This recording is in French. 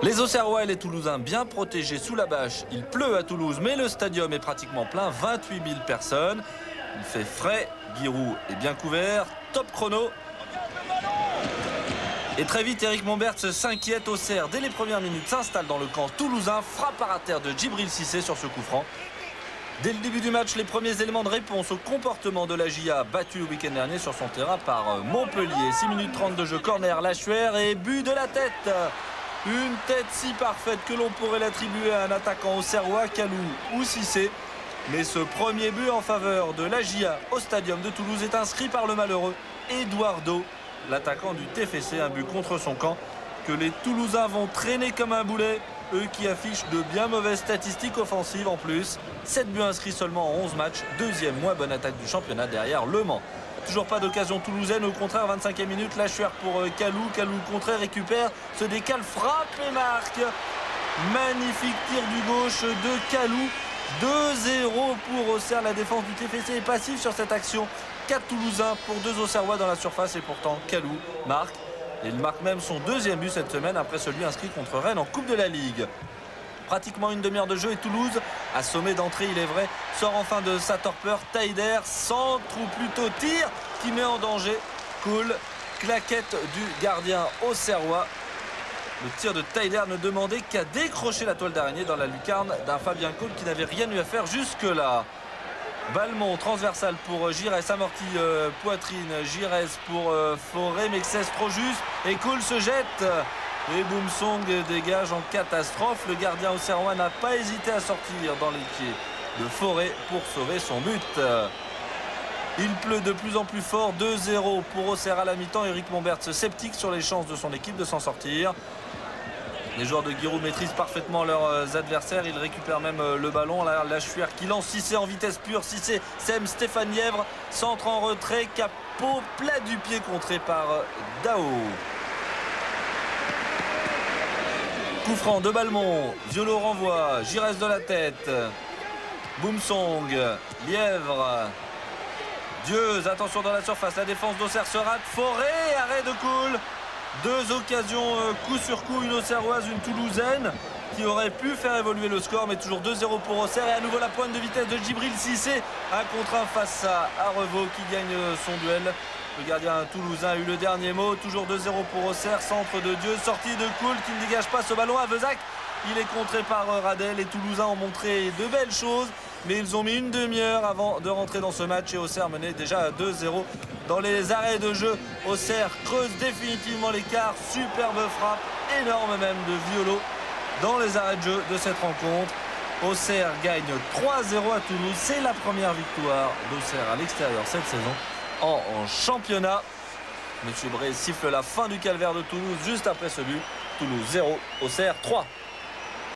Les Auxerrois et les Toulousains bien protégés sous la bâche. Il pleut à Toulouse, mais le stadium est pratiquement plein, 28 000 personnes. Il fait frais, Giroud est bien couvert, top chrono. Et très vite, Eric Momberts s'inquiète. Auxerre, dès les premières minutes, s'installe dans le camp toulousain. Frappe à terre de Djibril Cissé sur ce coup franc. Dès le début du match, les premiers éléments de réponse au comportement de la GIA, battu le week-end dernier sur son terrain par Montpellier. 6 minutes 30 de jeu, corner, Lachuer et but de la tête. Une tête si parfaite que l'on pourrait l'attribuer à un attaquant auxerrois, Kalou ou Cissé. Mais ce premier but en faveur de la GIA au stadium de Toulouse est inscrit par le malheureux Eduardo, l'attaquant du TFC, un but contre son camp que les Toulousains vont traîner comme un boulet, eux qui affichent de bien mauvaises statistiques offensives en plus. 7 buts inscrits seulement en 11 matchs, deuxième moins bonne attaque du championnat derrière Le Mans. Toujours pas d'occasion toulousaine, au contraire, 25e minute, Lachuer pour Kalou. Kalou, le contraire, récupère, se décale, frappe et marque. Magnifique tir du gauche de Kalou. 2-0 pour Auxerre. La défense du TFC est passive sur cette action. 4 Toulousains pour 2 Auxerrois dans la surface et pourtant Kalou marque. Et il marque même son deuxième but cette semaine après celui inscrit contre Rennes en Coupe de la Ligue. Pratiquement une demi-heure de jeu et Toulouse, assommé d'entrée il est vrai, sort enfin de sa torpeur. Taider, centre ou plutôt tir qui met en danger Cole. Claquette du gardien auxerrois. Le tir de Taider ne demandait qu'à décrocher la toile d'araignée dans la lucarne d'un Fabien Cole qui n'avait rien eu à faire jusque-là. Balmont, transversal pour Giresse, amorti poitrine, Giresse pour Forêt, Mexès trop juste et Cole se jette. Et Boumsong dégage en catastrophe. Le gardien auxerrois n'a pas hésité à sortir dans les pieds de Forêt pour sauver son but. Il pleut de plus en plus fort. 2-0 pour Auxerre à la mi-temps. Eric Momberts sceptique sur les chances de son équipe de s'en sortir. Les joueurs de Giroud maîtrisent parfaitement leurs adversaires. Ils récupèrent même le ballon. Là, Lachuer qui lance Cissé en vitesse pure. Cissé sème Stéphane Lièvre. Centre en retrait. Capot plat du pied contré par Dao. Coup franc de Balmont. Violo renvoie. Giresse de la tête. Boumsong. Lièvre. Dieuze. Attention dans la surface. La défense d'Auxerre se rate. Forêt. Arrêt de Cole. 2 occasions coup sur coup, une auxerroise, une toulousaine qui aurait pu faire évoluer le score, mais toujours 2-0 pour Auxerre. Et à nouveau la pointe de vitesse de Djibril Cissé, un contre un face à Revaux qui gagne son duel. Le gardien toulousain a eu le dernier mot, toujours 2-0 pour Auxerre, centre de Dieu, sortie de Cole qui ne dégage pas ce ballon à Vezac. Il est contré par Radel. Les Toulousains ont montré de belles choses, mais ils ont mis une demi-heure avant de rentrer dans ce match et Auxerre menait déjà à 2-0 dans les arrêts de jeu. Auxerre creuse définitivement l'écart. Superbe frappe, énorme même de Violo dans les arrêts de jeu de cette rencontre. Auxerre gagne 3-0 à Toulouse. C'est la première victoire d'Auxerre à l'extérieur cette saison en championnat. Monsieur Bré siffle la fin du calvaire de Toulouse juste après ce but. Toulouse 0, Auxerre 3.